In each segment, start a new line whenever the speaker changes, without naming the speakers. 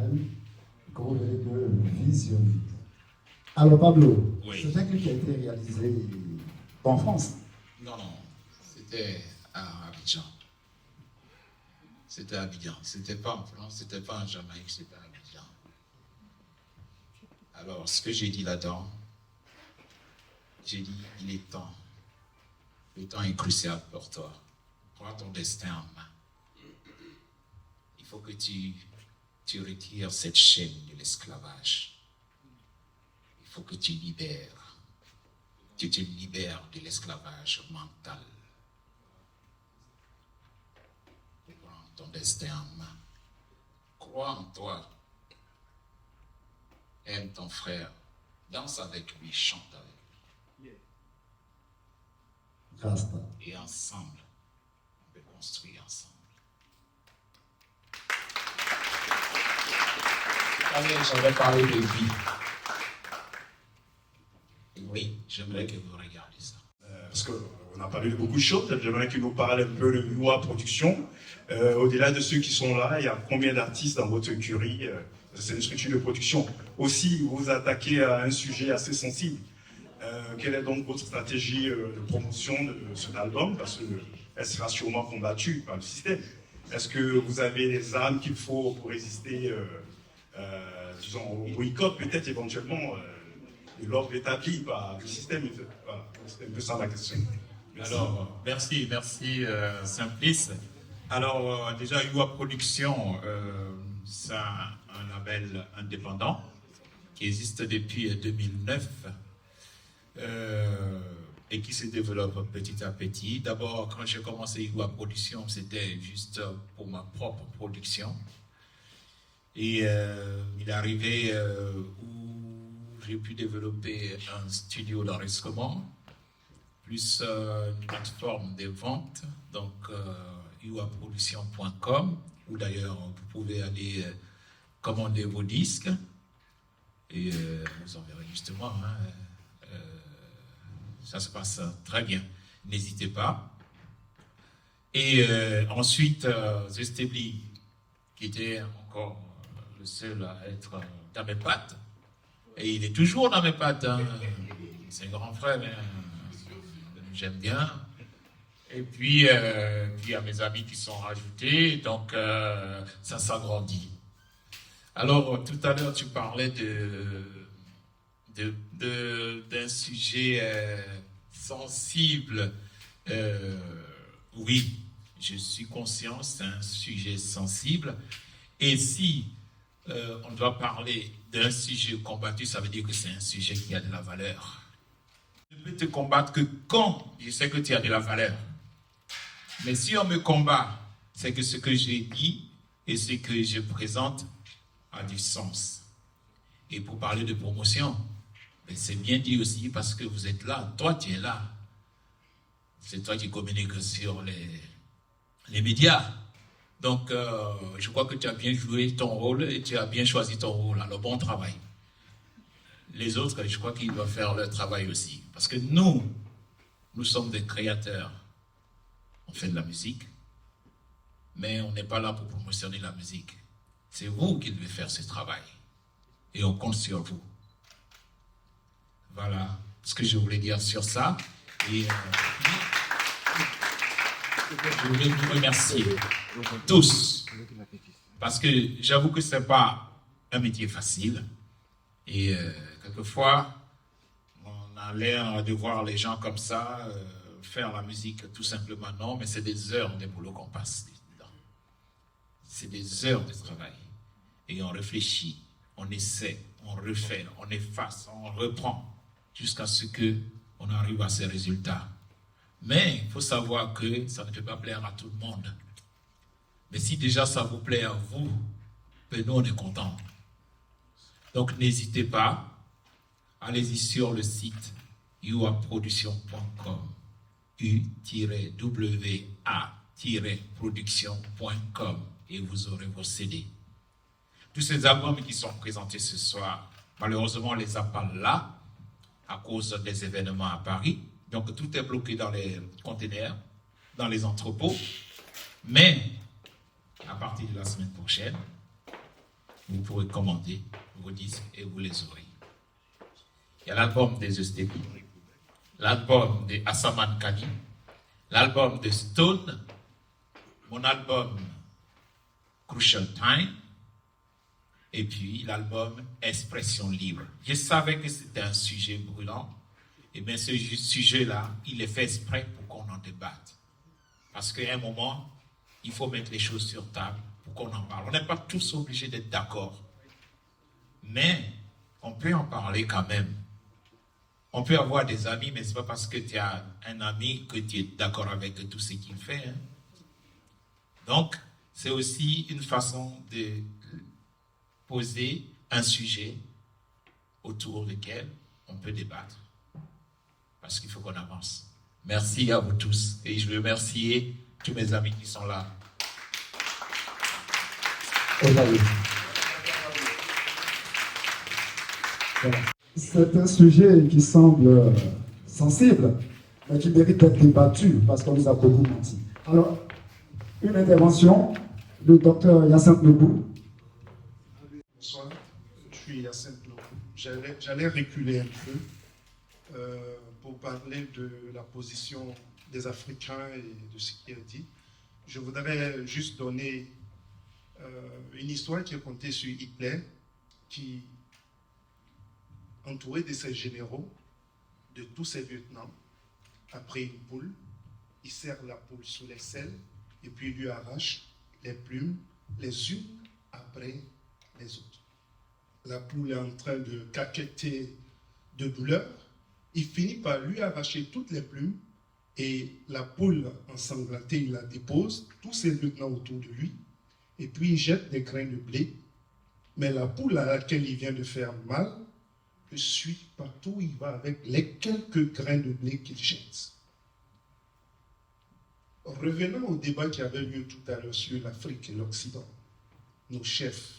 musicale, qu'on venait de visionner. Alors Pablo,
oui.
C'est un clip qui a été réalisé en France.
Non, c'était à Abidjan. C'était à Abidjan. C'était pas en France, c'était pas en Jamaïque, c'était à Abidjan. Alors, ce que j'ai dit là-dedans, j'ai dit, il est temps. Le temps est crucial pour toi. Prends ton destin en main. Il faut que tu retires cette chaîne de l'esclavage. Il faut que tu te libères de l'esclavage mental. Prends ton destin en main. Crois en toi. Aime ton frère. Danse avec lui, chante avec lui.
Rasta.
Et ensemble, on peut construire ensemble. Allez, j'aimerais parler de vie. Oui, j'aimerais que vous regardiez ça.
Parce qu'on a parlé de beaucoup de choses, j'aimerais qu'il nous parle un peu de UA Production. Au-delà de ceux qui sont là, il y a combien d'artistes dans votre écurie? C'est une structure de production. Aussi, vous vous attaquez à un sujet assez sensible. Quelle est donc votre stratégie de promotion de cet album? Parce qu'elle sera sûrement combattue par le système. Est-ce que vous avez les armes qu'il faut pour résister, disons, au boycott, peut-être éventuellement de l'ordre établi par le système? Voilà, c'est un peu ça la question.
Merci. Alors, merci Simplice. Alors, déjà, UA Production, c'est un label indépendant qui existe depuis 2009 et qui se développe petit à petit. D'abord, quand j'ai commencé UA Production, c'était juste pour ma propre production. Et il est arrivé où j'ai pu développer un studio d'enregistrement, plus une plateforme de vente, donc uaproduction.com, où d'ailleurs vous pouvez aller commander vos disques, et vous enverrez justement, ça se passe très bien, n'hésitez pas. Et ensuite, Zestabli, qui était encore le seul à être dans mes pattes, et il est toujours dans mes pattes, hein. C'est un grand frère, mais j'aime bien. Et puis, il y a mes amis qui sont rajoutés, donc ça s'agrandit. Alors, tout à l'heure, tu parlais d'un sujet sensible. Oui, je suis conscient, c'est un sujet sensible. Et si on doit parler d'un sujet combattu, ça veut dire que c'est un sujet qui a de la valeur. Je peux te combattre que quand je sais que tu as de la valeur. Mais si on me combat, c'est que ce que j'ai dit et ce que je présente a du sens. Et pour parler de promotion, c'est bien dit aussi parce que vous êtes là, toi tu es là. C'est toi qui communiques sur les médias. Donc, je crois que tu as bien joué ton rôle et tu as bien choisi ton rôle. Alors, bon travail. Les autres, je crois qu'ils doivent faire leur travail aussi. Parce que nous sommes des créateurs. On fait de la musique, mais on n'est pas là pour promotionner la musique. C'est vous qui devez faire ce travail. Et on compte sur vous. Voilà ce que je voulais dire sur ça. Et je voulais vous remercier tous. Parce que j'avoue que ce n'est pas un métier facile. Et quelquefois, on a l'air de voir les gens comme ça, faire la musique tout simplement. Non, mais c'est des heures de boulot qu'on passe dedans. C'est des heures de travail. Et on réfléchit, on essaie, on refait, on efface, on reprend, jusqu'à ce qu'on arrive à ces résultats. Mais il faut savoir que ça ne peut pas plaire à tout le monde. Mais si déjà ça vous plaît à vous, ben nous on est contents. Donc n'hésitez pas, allez-y sur le site uaproduction.com, u-wa-production.com, et vous aurez vos CD. Tous ces albums qui sont présentés ce soir, malheureusement on ne les a pas là, à cause des événements à Paris. Donc tout est bloqué dans les containers, dans les entrepôts. Mais à partir de la semaine prochaine, vous pourrez commander vos disques et vous les aurez. Il y a l'album des Eustepi, l'album de Assaman Kani, l'album de Stone, mon album Crucial Time, et puis l'album Expression Libre. Je savais que c'était un sujet brûlant, et bien ce sujet-là, il est fait exprès pour qu'on en débatte. Parce qu'à un moment, il faut mettre les choses sur table pour qu'on en parle. On n'est pas tous obligés d'être d'accord, mais on peut en parler quand même. On peut avoir des amis, mais ce n'est pas parce que tu as un ami que tu es d'accord avec tout ce qu'il fait. Hein. Donc, c'est aussi une façon de poser un sujet autour duquel on peut débattre. Parce qu'il faut qu'on avance. Merci à vous tous. Et je veux remercier tous mes amis qui sont là.
C'est un sujet qui semble sensible, mais qui mérite d'être débattu parce qu'on nous a beaucoup menti. Alors, une intervention du docteur Hyacinthe Lebou.
Bonsoir, je suis Hyacinthe Lebou. J'allais reculer un peu pour parler de la position des Africains et de ce qui est dit. Je voudrais juste donner une histoire qui est contée sur Hitler, qui, entouré de ses généraux, de tous ses lieutenants, a pris une poule, il serre la poule sous l'aisselle et puis il lui arrache les plumes les unes après les autres. La poule est en train de caqueter de douleur. Il finit par lui arracher toutes les plumes et la poule ensanglantée, il la dépose, tous ses lieutenants autour de lui, et puis il jette des grains de blé. Mais la poule à laquelle il vient de faire mal le suit partout où il va avec les quelques grains de blé qu'il jette. Revenons au débat qui avait lieu tout à l'heure sur l'Afrique et l'Occident. Nos chefs,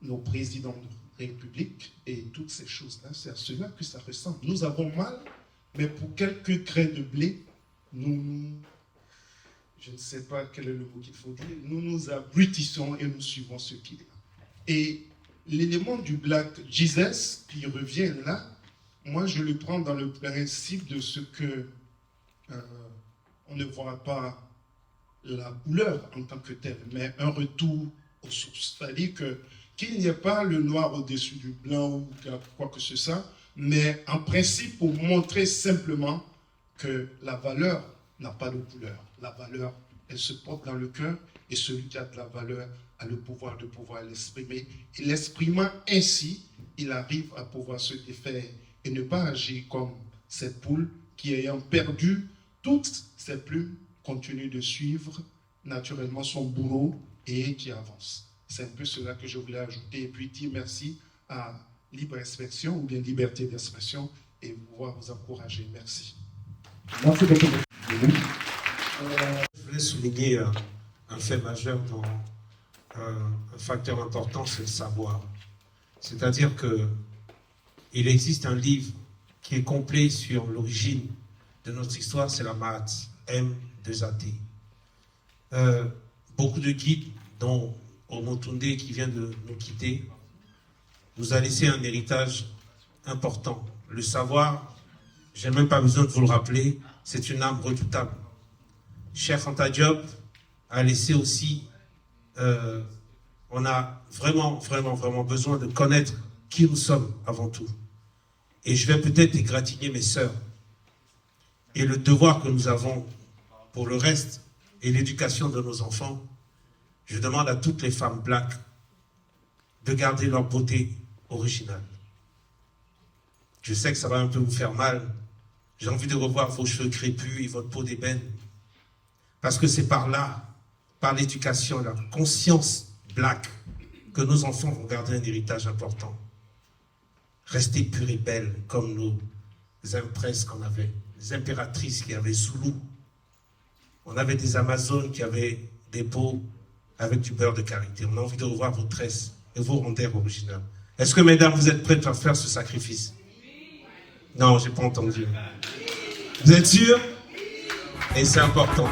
nos présidents de République et toutes ces choses-là, c'est à cela que ça ressemble. Nous avons mal, mais pour quelques grains de blé, je ne sais pas quel est le mot qu'il faut dire, nous nous abrutissons et nous suivons ce qu'il y a. Et l'élément du Black Jesus qui revient là, moi je le prends dans le principe de ce que on ne voit pas la couleur en tant que telle, mais un retour aux sources. C'est-à-dire qu'il n'y ait pas le noir au-dessus du blanc ou quoi que ce soit, mais en principe pour montrer simplement que la valeur n'a pas de couleur. La valeur, elle se porte dans le cœur et celui qui a de la valeur a le pouvoir de pouvoir l'exprimer. Et l'exprimant ainsi, il arrive à pouvoir se défaire et ne pas agir comme cette poule qui, ayant perdu toutes ses plumes, continue de suivre naturellement son bourreau et qui avance. C'est un peu cela que je voulais ajouter et puis dire merci à Libre Expression ou bien Liberté d'Expression et pouvoir vous encourager. Merci.
Merci beaucoup.
Je voulais souligner un fait majeur dans un facteur important, c'est le savoir. C'est-à-dire qu'il existe un livre qui est complet sur l'origine de notre histoire, c'est la Maat, M2AT. Beaucoup de guides, dont Omotunde qui vient de nous quitter, nous a laissé un héritage important. Le savoir, je n'ai même pas besoin de vous le rappeler, c'est une arme redoutable. Cheikh Anta Diop a laissé aussi, on a vraiment besoin de connaître qui nous sommes avant tout. Et je vais peut-être égratigner mes sœurs. Et le devoir que nous avons pour le reste et l'éducation de nos enfants, je demande à toutes les femmes black de garder leur beauté originale. Je sais que ça va un peu vous faire mal. J'ai envie de revoir vos cheveux crépus et votre peau d'ébène. Parce que c'est par là, par l'éducation, la conscience black, que nos enfants vont garder un héritage important. Restez pures et belles comme nos impresses qu'on avait, les impératrices qui avaient Zoulou. On avait des Amazones qui avaient des peaux avec du beurre de karité. On a envie de revoir vos tresses et vos rondeurs originales. Est-ce que, mesdames, vous êtes prêtes à faire ce sacrifice? Non, j'ai pas entendu. Vous êtes sûrs? Et c'est important.